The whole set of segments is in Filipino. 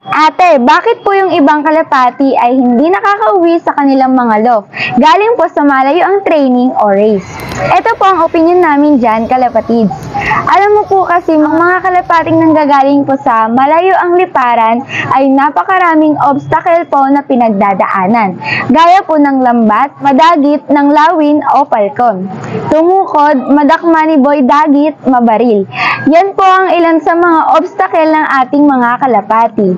Ate, bakit po yung ibang kalapati ay hindi nakakauwi sa kanilang mga loft? Galing po sa malayo ang training o race. Ito po ang opinion namin dyan, kalapatids. Alam mo po kasi mga kalapating nanggagaling po sa malayo ang liparan ay napakaraming obstacle po na pinagdadaanan. Gaya po ng lambat, madagit, ng lawin o palkon. Tumukod, madakma ni boy dagit, mabaril. Yan po ang ilan sa mga obstacle ng ating mga kalapati.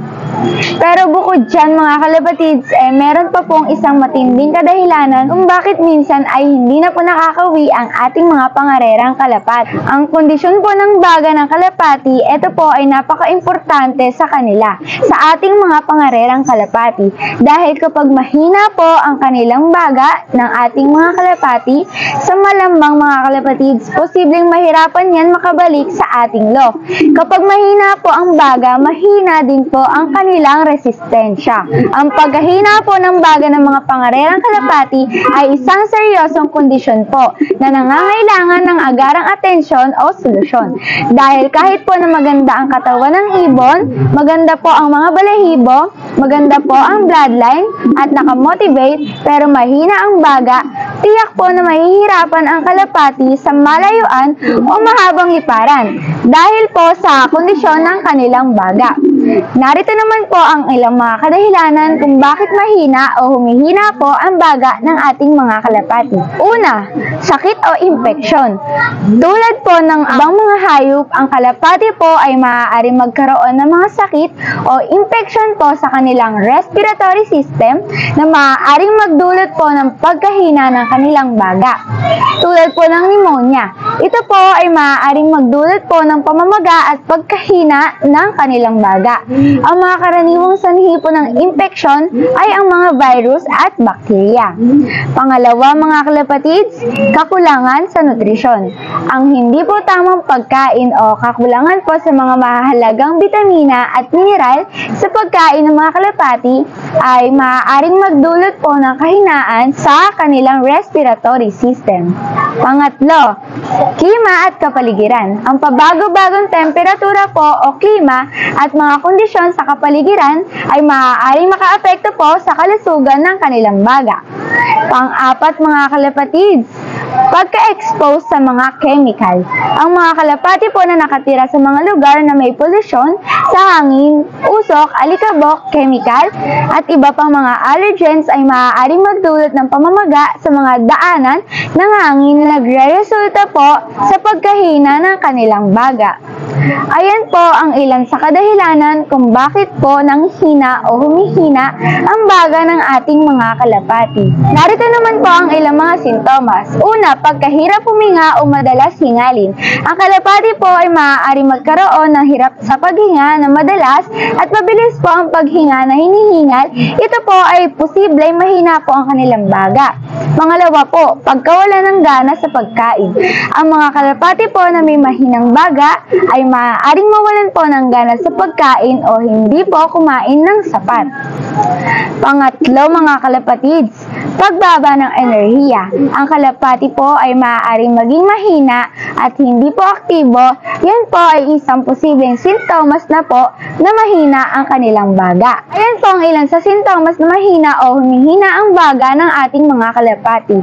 Pero bukod dyan mga kalapatids, meron pa pong isang matinding kadahilanan kung bakit minsan ay hindi na po nakakawi ang ating mga pangarerang kalapati. Ang kondisyon po ng baga ng kalapati, ito po ay napaka-importante sa kanila, sa ating mga pangarerang kalapati. Dahil kapag mahina po ang kanilang baga ng ating mga kalapati, sa malambang mga kalapatids, posibleng mahirapan yan makabalik sa ating loft. Kapag mahina po ang baga, mahina din po ang kanilang resistensya. Ang paghahina po ng baga ng mga pangarerang kalapati ay isang seryosong kondisyon po na nangangailangan ng agarang atensyon o solusyon. Dahil kahit po na maganda ang katawan ng ibon, maganda po ang mga balahibo, maganda po ang bloodline at nakamotivate, pero mahina ang baga, tiyak po na mahihirapan ang kalapati sa malayuan o mahabang liparan dahil po sa kondisyon ng kanilang baga. Narito naman po ang ilang mga kadahilanan kung bakit mahina o humihina po ang baga ng ating mga kalapati. Una, sakit o infeksyon. Tulad po ng ibang mga hayop, ang kalapati po ay maaaring magkaroon ng mga sakit o infeksyon po sa kanilang respiratory system na maaaring magdulot po ng pagkahina ng kanilang baga. Tulad po ng pneumonia. Ito po ay maaaring magdulot po ng pamamaga at pagkahina ng kanilang baga. Ang mga karaniwang sanhi po ng infeksyon ay ang mga virus at bakterya. Pangalawa mga kalapatids, kakulangan sa nutrisyon. Ang hindi po tamang pagkain o kakulangan po sa mga mahalagang bitamina at mineral sa pagkain ng mga kalapati ay maaaring magdulot po ng kahinaan sa kanilang respiratory system. Pangatlo, klima at kapaligiran. Ang pabago-bagong temperatura po o klima at mga kondisyon sa kapaligiran ay maaaring makaapekto po sa kalusugan ng kanilang baga. Pang-apat mga kalapatids, pagka-expose sa mga chemical. Ang mga kalapati po na nakatira sa mga lugar na may polusyon sa hangin, usok, alikabok, chemical, at iba pang mga allergens ay maaaring magdulot ng pamamaga sa mga daanan ng hangin na nagre-resulta po sa pagkahina ng kanilang baga. Ayan po ang ilan sa kadahilanan kung bakit po nanghina o humihina ang baga ng ating mga kalapati. Narito naman po ang ilang mga sintomas. Una, pagkahirap huminga o madalas hingalin. Ang kalapati po ay maaari magkaroon ng hirap sa paghinga na madalas at mabilis po ang paghinga na hinihingal. Ito po ay posibleng mahina po ang kanilang baga. Pangalawa po, pagkawala ng gana sa pagkain. Ang mga kalapati po na may mahinang baga ay maaaring mawalan po ng gana sa pagkain o hindi po kumain ng sapat. Pangatlo mga kalapatids, pagbaba ng enerhiya. Ang kalapati po ay maaaring maging mahina at hindi po aktibo. Yan po ay isang posibleng sintomas na po na mahina ang kanilang baga. Ayan po ang ilan sa sintomas na mahina o humihina ang baga ng ating mga kalapati.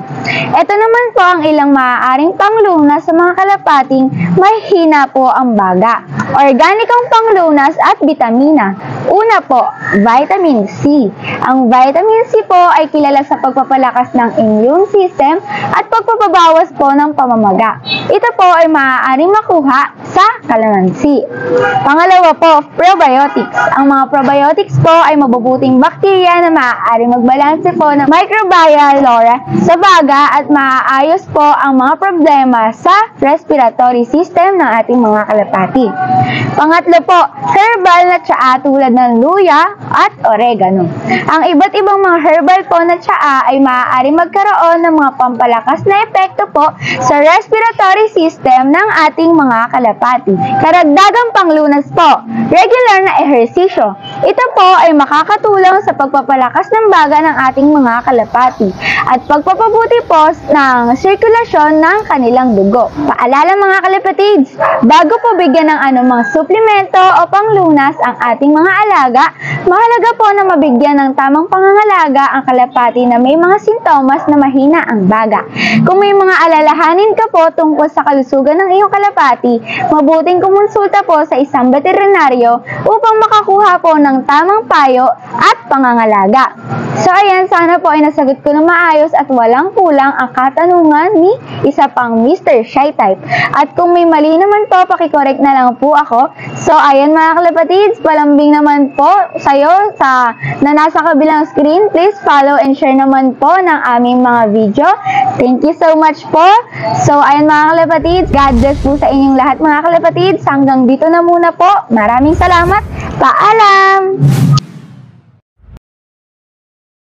Ito naman po ang ilang maaaring panglunas sa mga kalapating mahina po ang baga. Organikong panglunas at bitamina. Una po, vitamin C. Ang vitamin C po ay kilala sa pagpapalakas ng immune system at pagpapabawas po ng pamamaga. Ito po ay maaaring makuha sa kalamansi. Pangalawa po, probiotics. Ang mga probiotics po ay mabubuting bakterya na maaaring magbalanse po ng microbial flora sa baga at maaayos po ang mga problema sa respiratory system ng ating mga kalapati. Pangatlo po, herbal na tsaa tulad ng luya at oregano. Ang iba't ibang mga herbal po na tsaa ay maaaring magkaroon ng mga pampalakas na epekto po sa respiratory system ng ating mga kalapati. Karagdagang panglunas po, regular na ehersisyo. Ito po ay makakatulong sa pagpapalakas ng baga ng ating mga kalapati at pagpapabuti po ng sirkulasyon ng kanilang dugo. Paalala mga kalapatids, bago po bigyan ng anumang suplemento o panglunas ang ating mga pag-aalaga, mahalaga po na mabigyan ng tamang pangangalaga ang kalapati na may mga sintomas na mahina ang baga. Kung may mga alalahanin ka po tungkol sa kalusugan ng iyong kalapati, mabuting kumonsulta po sa isang veterinaryo upang makakuha po ng tamang payo at pangangalaga. So ayan, sana po ay nasagot ko na maayos at walang kulang ang katanungan ni isa pang Mr. Shy Type. At kung may mali naman po, pakicorrect na lang po ako. So ayan mga kalapatids, palambing naman po sa'yo na nasa kabilang screen. Please follow and share naman po ng aming mga video. Thank you so much po. So ayan mga kalapatids, God bless po sa inyong lahat mga kalapatids. Hanggang dito na muna po. Maraming salamat. Paalam!